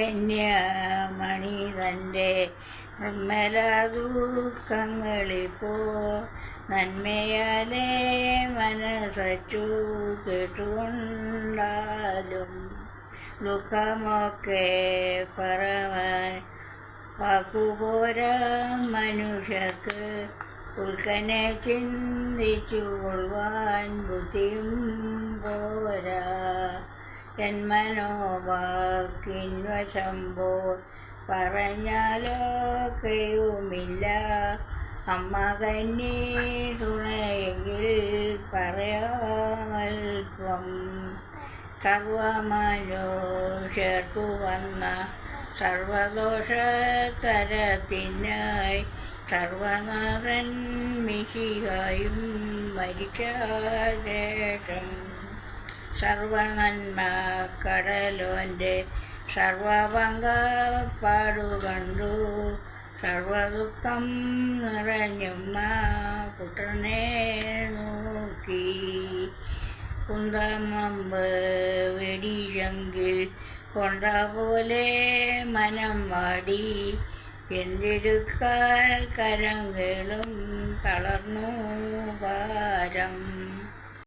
കന്യാമണി തൻ്റെ നിർമ്മല ദുഃഖങ്ങളിപ്പോ നന്മയാലേ മനസ്സച്ചു കേട്ടുകൊണ്ടാലും ദുഃഖമൊക്കെ പറവാൻ വാക്കുപോരാ മനുഷ്യർക്ക് ഉൾക്കനെ ചിന്തിച്ചു കൊള്ളുവാൻ ബുദ്ധിയും പോരാ ജന്മനോവാക്കിൻവശമ്പോ പറഞ്ഞാലൊക്കെയുമില്ല അമ്മ കന്നി തുണയെങ്കിൽ പറയാമൽപ്പം സർവമനുഷ്യർക്കു വന്ന സർവദോഷതരത്തിനായി സർവനാഥൻ മിശിഹായും മരിച്ച ശേഷം സർവനന്മ കടലോൻ്റെ സർവപങ്കപ്പാടുകണ്ടു സർവദുഃഖം നിറഞ്ഞുമ്മ പുത്രനെ നോക്കി കുന്തമമ്പ് വെടിശങ്കിൽ കൊണ്ട പോലെ മനം വാടി എന്തിരുക്കാൽ കരങ്ങളും തളർന്നു ഭാരം